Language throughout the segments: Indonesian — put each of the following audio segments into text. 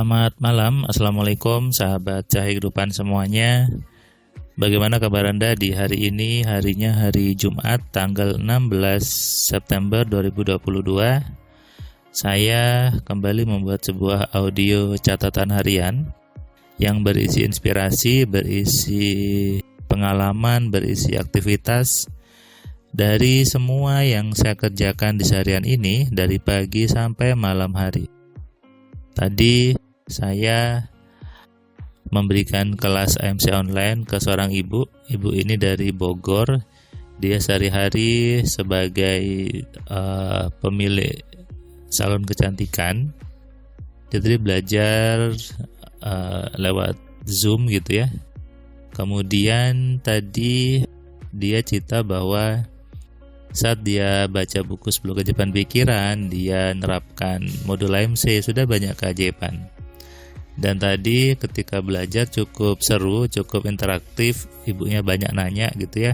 Selamat malam, Assalamualaikum sahabat Cahaya Kehidupan semuanya. Bagaimana kabar Anda di hari ini? Harinya hari Jumat tanggal 16 September 2022. Saya kembali membuat sebuah audio catatan harian yang berisi inspirasi, berisi pengalaman, berisi aktivitas dari semua yang saya kerjakan di seharian ini dari pagi sampai malam hari. Tadi saya memberikan kelas AMC online ke seorang ibu. Ibu ini dari Bogor. Dia sehari-hari sebagai pemilik salon kecantikan. Jadi belajar lewat Zoom gitu ya. Kemudian tadi dia cerita bahwa saat dia baca buku 10 keajaiban pikiran, dia nerapkan modul AMC, sudah banyak keajaiban. Dan tadi ketika belajar cukup seru, cukup interaktif, ibunya banyak nanya gitu ya.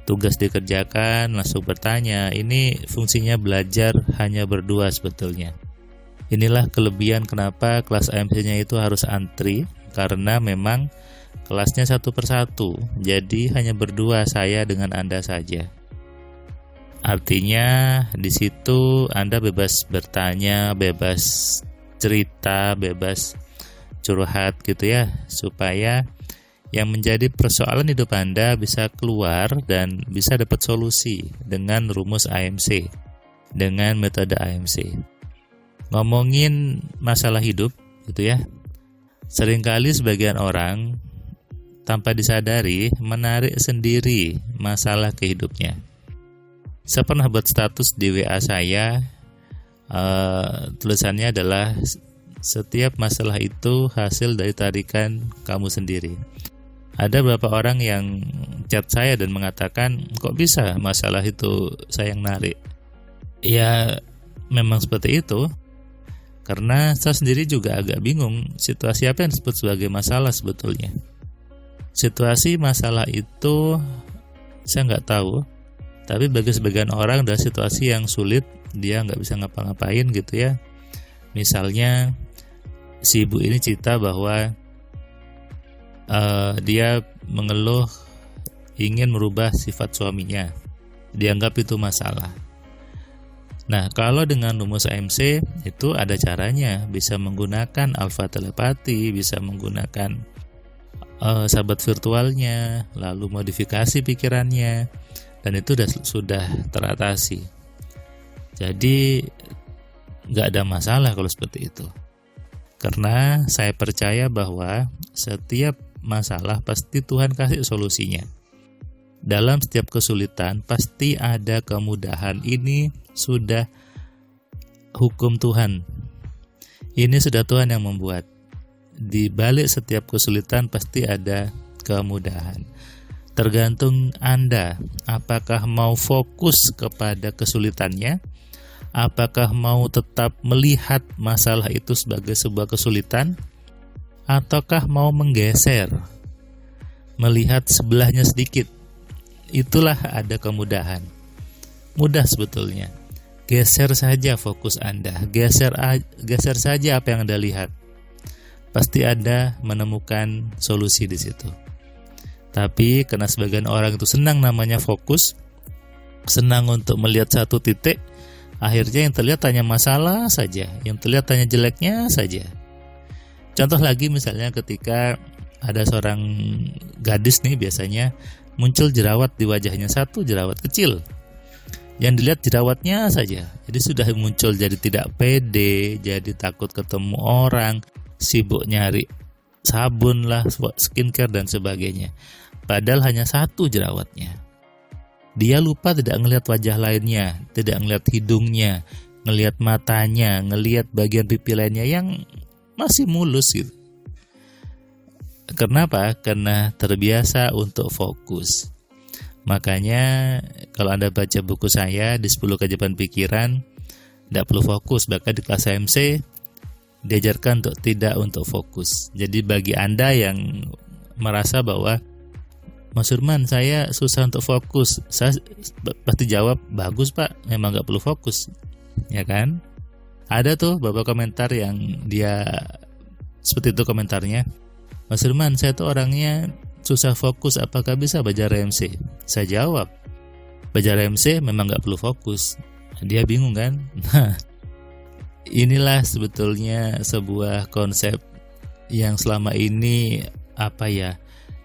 Tugas dikerjakan, langsung bertanya. Ini fungsinya belajar hanya berdua sebetulnya. Inilah kelebihan kenapa kelas AMC-nya itu harus antri, karena memang kelasnya satu persatu. Jadi hanya berdua, saya dengan Anda saja. Artinya di situ Anda bebas bertanya, bebas cerita, bebas curhat gitu ya, supaya yang menjadi persoalan hidup Anda bisa keluar dan bisa dapat solusi dengan rumus AMC, dengan metode AMC. Ngomongin masalah hidup gitu ya, seringkali sebagian orang tanpa disadari menarik sendiri masalah ke hidupnya. Saya pernah buat status di WA saya, tulisannya adalah setiap masalah itu hasil dari tarikan kamu sendiri. Ada beberapa orang yang chat saya dan mengatakan, kok bisa masalah itu saya yang narik? Ya memang seperti itu, karena saya sendiri juga agak bingung situasi apa yang disebut sebagai masalah sebetulnya. Situasi masalah itu saya nggak tahu. Tapi bagi sebagian orang adalah situasi yang sulit, dia nggak bisa ngapa-ngapain gitu ya. Misalnya si ibu ini cerita bahwa dia mengeluh ingin merubah sifat suaminya, dianggap itu masalah. Nah, kalau dengan rumus AMC itu ada caranya, bisa menggunakan alfa telepati, bisa menggunakan sahabat virtualnya, lalu modifikasi pikirannya. Dan itu sudah teratasi. Jadi nggak ada masalah kalau seperti itu. Karena saya percaya bahwa setiap masalah pasti Tuhan kasih solusinya. Dalam setiap kesulitan pasti ada kemudahan. Ini sudah hukum Tuhan. Ini sudah Tuhan yang membuat. Di balik setiap kesulitan pasti ada kemudahan. Tergantung Anda, apakah mau fokus kepada kesulitannya, apakah mau tetap melihat masalah itu sebagai sebuah kesulitan, ataukah mau menggeser, melihat sebelahnya sedikit. Itulah ada kemudahan. Mudah sebetulnya. Geser saja fokus Anda, geser saja apa yang Anda lihat. Pasti Anda menemukan solusi di situ. Tapi karena sebagian orang itu senang namanya fokus, senang untuk melihat satu titik, akhirnya yang terlihat hanya masalah saja, yang terlihat hanya jeleknya saja. Contoh lagi misalnya ketika ada seorang gadis nih, biasanya muncul jerawat di wajahnya, satu jerawat kecil. Yang dilihat jerawatnya saja, jadi sudah muncul jadi tidak pede, jadi takut ketemu orang, sibuk nyari sabun lah, skincare dan sebagainya. Padahal hanya satu jerawatnya. Dia lupa tidak ngelihat wajah lainnya, tidak ngelihat hidungnya, ngelihat matanya, ngelihat bagian pipi lainnya yang masih mulus gitu. Kenapa? Karena terbiasa untuk fokus. Makanya kalau Anda baca buku saya di 10 keajaiban pikiran, tidak perlu fokus. Bahkan di kelas AMC diajarkan untuk fokus. Jadi bagi Anda yang merasa bahwa Mas Surman, saya susah untuk fokus, saya pasti jawab, bagus Pak, memang gak perlu fokus, ya kan? Ada tuh beberapa komentar yang dia Seperti itu komentarnya. Mas Firman, saya tuh orangnya susah fokus, apakah bisa belajar RMC? Saya jawab, belajar RMC memang gak perlu fokus. Dia bingung kan? Nah, inilah sebetulnya sebuah konsep yang selama ini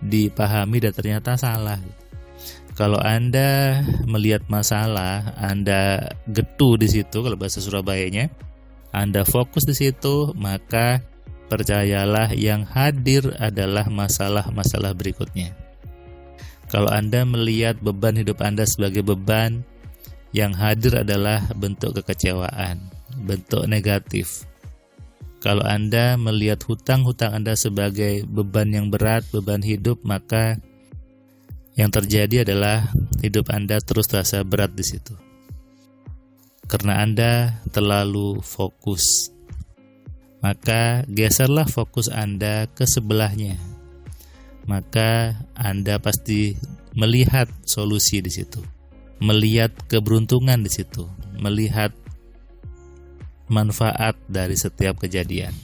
dipahami dan ternyata salah. Kalau Anda melihat masalah, Anda getu di situ, kalau bahasa Surabayanya, Anda fokus di situ, maka percayalah yang hadir adalah masalah-masalah berikutnya. Kalau Anda melihat beban hidup Anda sebagai beban, yang hadir adalah bentuk kekecewaan, bentuk negatif. Kalau Anda melihat hutang-hutang Anda sebagai beban yang berat, beban hidup, maka yang terjadi adalah hidup Anda terus terasa berat di situ. Karena Anda terlalu fokus. Maka geserlah fokus Anda ke sebelahnya. Maka Anda pasti melihat solusi di situ. Melihat keberuntungan di situ. Melihat manfaat dari setiap kejadian.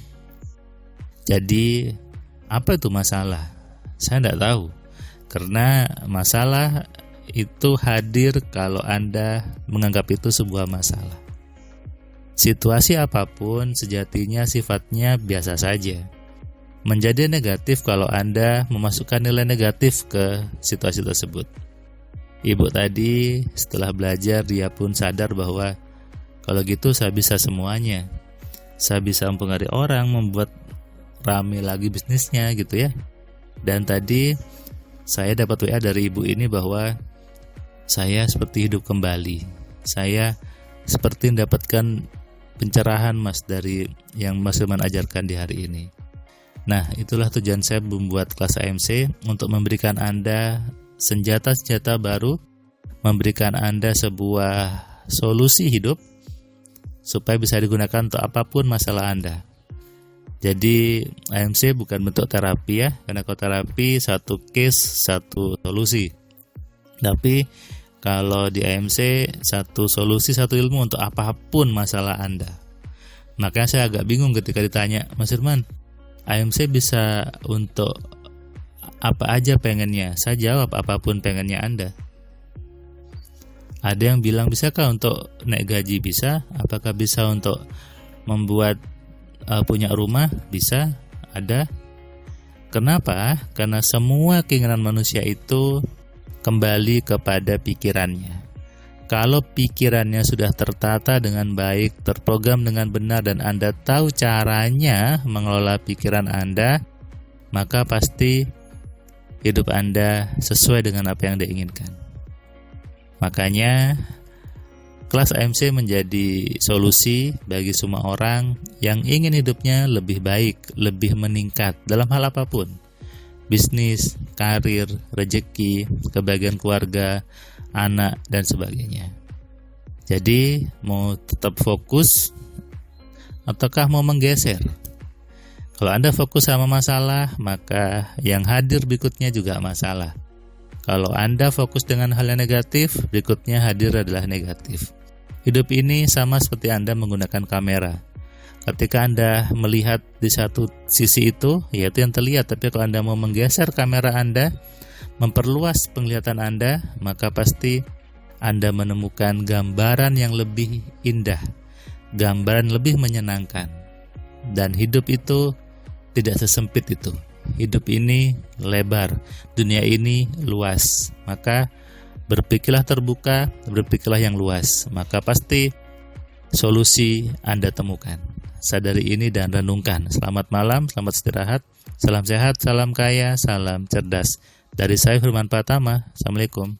Jadi, apa itu masalah? Saya tidak tahu. Karena masalah itu hadir kalau Anda menganggap itu sebuah masalah. Situasi apapun sejatinya sifatnya biasa saja. Menjadi negatif kalau Anda memasukkan nilai negatif ke situasi tersebut. Ibu tadi setelah belajar dia pun sadar bahwa kalau gitu saya bisa semuanya. Saya bisa mempengaruhi orang, membuat rame lagi bisnisnya gitu ya. Dan tadi saya dapat WA dari ibu ini bahwa saya seperti hidup kembali. Saya seperti mendapatkan pencerahan Mas dari yang Mas Firman ajarkan di hari ini. Nah, itulah tujuan saya membuat kelas AMC, untuk memberikan Anda senjata-senjata baru, memberikan Anda sebuah solusi hidup supaya bisa digunakan untuk apapun masalah Anda. Jadi AMC bukan bentuk terapi ya, karena kalau terapi satu case satu solusi. Tapi kalau di AMC satu solusi satu ilmu untuk apapun masalah Anda. Makanya saya agak bingung ketika ditanya, Mas Firman, AMC bisa untuk apa aja pengennya? Saya jawab apapun pengennya Anda. Ada yang bilang bisakah untuk naik gaji? Bisa. Apakah bisa untuk membuat punya rumah? Bisa. Ada. Kenapa? Karena semua keinginan manusia itu kembali kepada pikirannya. Kalau pikirannya sudah tertata dengan baik, terprogram dengan benar, dan Anda tahu caranya mengelola pikiran Anda, maka pasti hidup Anda sesuai dengan apa yang diinginkan. Makanya kelas AMC menjadi solusi bagi semua orang yang ingin hidupnya lebih baik, lebih meningkat dalam hal apapun. Bisnis, karir, rezeki, kebahagiaan keluarga, anak, dan sebagainya. Jadi, mau tetap fokus ataukah mau menggeser? Kalau Anda fokus sama masalah, maka yang hadir berikutnya juga masalah. Kalau Anda fokus dengan hal yang negatif, berikutnya hadir adalah negatif. Hidup ini sama seperti Anda menggunakan kamera. Ketika Anda melihat di satu sisi itu, yaitu yang terlihat, tapi kalau Anda mau menggeser kamera Anda, memperluas penglihatan Anda, maka pasti Anda menemukan gambaran yang lebih indah, gambaran lebih menyenangkan. Dan hidup itu tidak sesempit itu. Hidup ini lebar, dunia ini luas. Maka berpikirlah terbuka, berpikirlah yang luas. Maka pasti solusi Anda temukan. Sadari ini dan renungkan. Selamat malam, selamat istirahat. Salam sehat, salam kaya, salam cerdas. Dari saya Firman Pratama. Assalamualaikum.